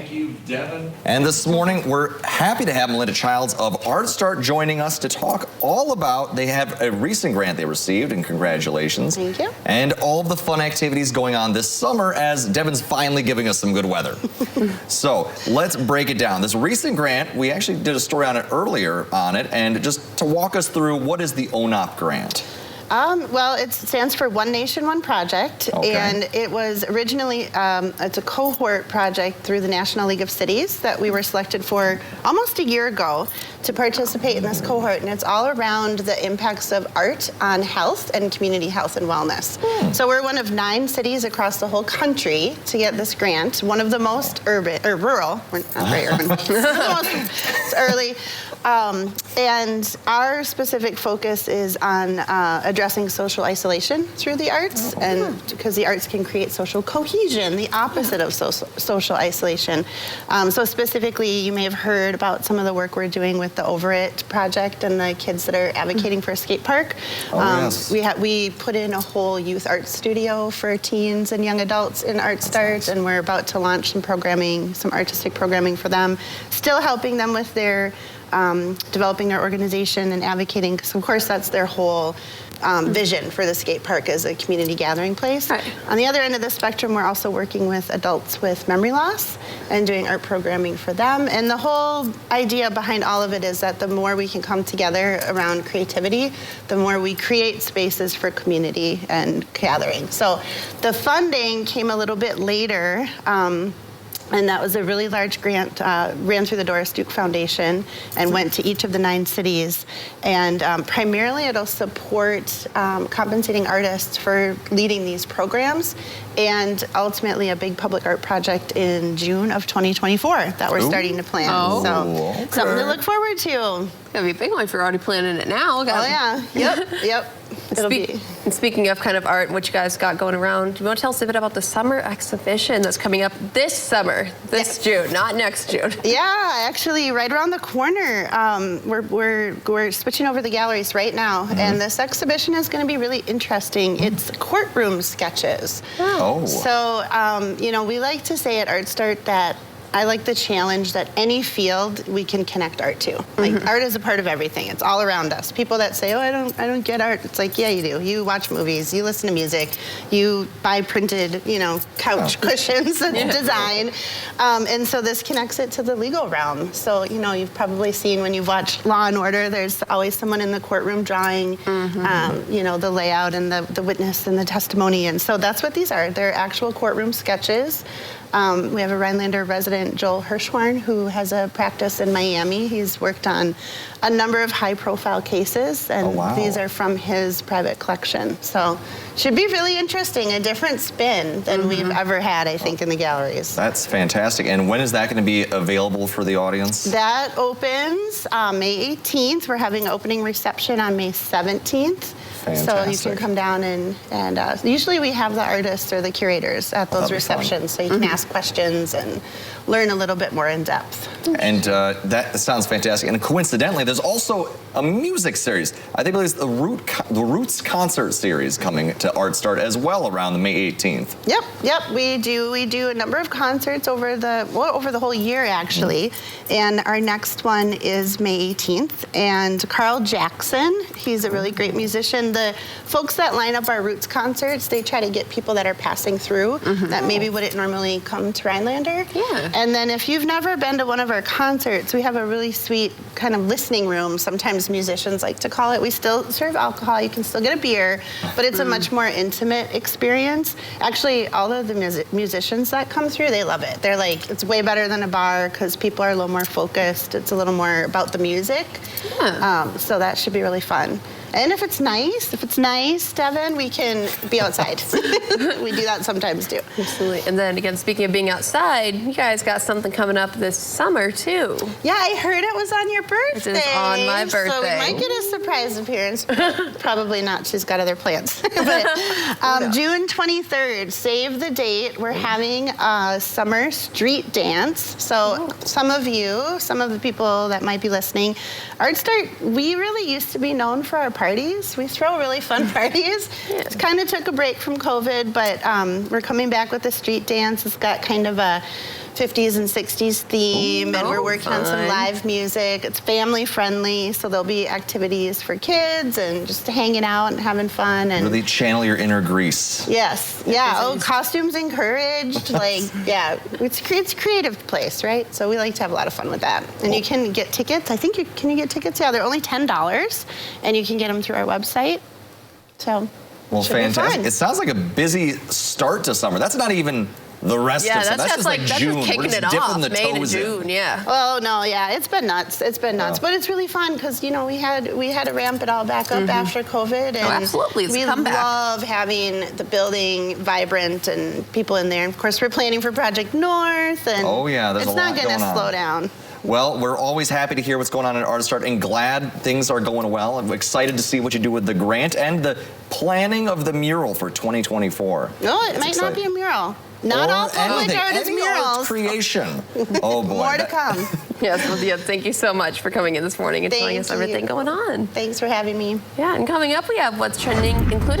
Thank you, Devin. And this morning, we're happy to have Melinda Childs of Artstart joining us to talk all about, they have a recent grant they received, and congratulations. Thank you. And all of the fun activities going on this summer as Devin's finally giving us some good weather. So let's break it down. This recent grant, we actually did a story on it earlier and just to walk us through, what is the ONOP grant? Well, it stands for One Nation, One Project, Okay. and it was originally, it's a cohort project through the National League of Cities that we were selected for almost a year ago to participate in this cohort, and it's all around the impacts of art on health and community health and wellness. So we're one of 9 cities across the whole country to get this grant, one of the most urban, or rural, we're not very urban, it's early. And our specific focus is on addressing social isolation through the arts, and because the arts can create social cohesion, the opposite of social isolation. So specifically, you may have heard about some of the work we're doing with the Over It project and the kids that are advocating for a skate park. Yes. We put in a whole youth art studio for teens and young adults in Artstart, and we're about to launch some programming, some artistic programming for them, still helping them with their developing their organization and advocating, because of course that's their whole vision for the skate park as a community gathering place. Right. On the other end of the spectrum, we're also working with adults with memory loss and doing art programming for them. And the whole idea behind all of it is that the more we can come together around creativity, the more we create spaces for community and gathering. So the funding came a little bit later. And that was a really large grant, ran through the Doris Duke Foundation and went to each of the 9 cities. And primarily it'll support compensating artists for leading these programs, and ultimately a big public art project in June of 2024 that we're starting to plan. So something to look forward to. Gonna be a big one if you're already planning it now. Oh yeah, yep. And speaking of kind of art and what you guys got going around, do you want to tell us a bit about the summer exhibition that's coming up this summer, this June, not next June? Yeah, actually right around the corner. We're switching over the galleries right now, and this exhibition is going to be really interesting. It's courtroom sketches. Oh. So, you know, we like to say at Artstart that I like the challenge that any field we can connect art to. Like art is a part of everything. It's all around us. People that say, "Oh, I don't get art." It's like, yeah, you do. You watch movies, you listen to music, you buy printed, you know, couch cushions and design. And so this connects it to the legal realm. So, you know, you've probably seen when you've watched Law and Order, there's always someone in the courtroom drawing, you know, the layout and the witness and the testimony. And so that's what these are. They're actual courtroom sketches. We have a Rhinelander resident, Joel Hirschhorn, who has a practice in Miami. He's worked on a number of high-profile cases, and these are from his private collection. So should be really interesting, a different spin than we've ever had, I think, in the galleries. That's fantastic. And when is that going to be available for the audience? That opens May 18th. We're having an opening reception on May 17th. Fantastic. So you can come down and usually we have the artists or the curators at those receptions, so you can ask questions and learn a little bit more in depth. And that sounds fantastic. And coincidentally, there's also a music series. I think it's the Roots concert series coming to Artstart as well around the May 18th. Yep. We do a number of concerts over the whole year actually, and our next one is May 18th. And Carl Jackson, he's a really great musician. The folks that line up our Roots concerts, they try to get people that are passing through that maybe wouldn't normally come to Rhinelander. Yeah. And then if you've never been to one of our concerts, we have a really sweet kind of listening room. Sometimes musicians like to call it. We still serve alcohol. You can still get a beer, but it's a much more intimate experience. Actually, all of the musicians that come through, they love it. They're like, it's way better than a bar because people are a little more focused. It's a little more about the music. Yeah. So that should be really fun. And if it's nice, Devin, we can be outside. We do that sometimes too. Absolutely. And then again, speaking of being outside, you guys got something coming up this summer too. Yeah, I heard it was on your birthday. It is on my birthday. So we might get a surprise appearance. Probably not. She's got other plans. But June 23rd, save the date. We're having a summer street dance. So some of the people that might be listening, Artstart, we really used to be known for our parties. We throw really fun parties. It kind of took a break from COVID, but we're coming back with the street dance. It's got kind of a 50s and 60s theme, and we're working on some fun. live music. It's family friendly, so there'll be activities for kids and just hanging out and having fun. And Really channel your inner Grease. yes, yeah. Oh, costumes encouraged. Like, yeah, it's a creative place, right? So we like to have a lot of fun with that. And you can get tickets. I think can you get tickets? Yeah, they're only $10, and you can get them through our website. So. Well, should be fantastic. fun. It sounds like a busy start to summer. That's not even the rest of summer. That's just like June. Just kicking We're just it dipping off. the May to toes June, in. yeah. Oh no, yeah, it's been nuts. It's been nuts, but it's really fun because we had to ramp it all back up after COVID, and absolutely, it's a we comeback. love having the building vibrant and people in there. And of course, we're planning for Project North, and Oh, yeah, there's a it's not lot going to going on. slow down. Well, we're always happy to hear what's going on at Artstart and glad things are going well. I'm excited to see what you do with the grant and the planning of the mural for 2024. No, it That's might not be a exciting. mural. Not Or all public anything, art is any art murals. creation. Oh boy. More to come. Yes, well, yeah, thank you so much for coming in this morning and telling us Thank everything you. going on. Thanks for having me. Yeah, and coming up we have what's trending, including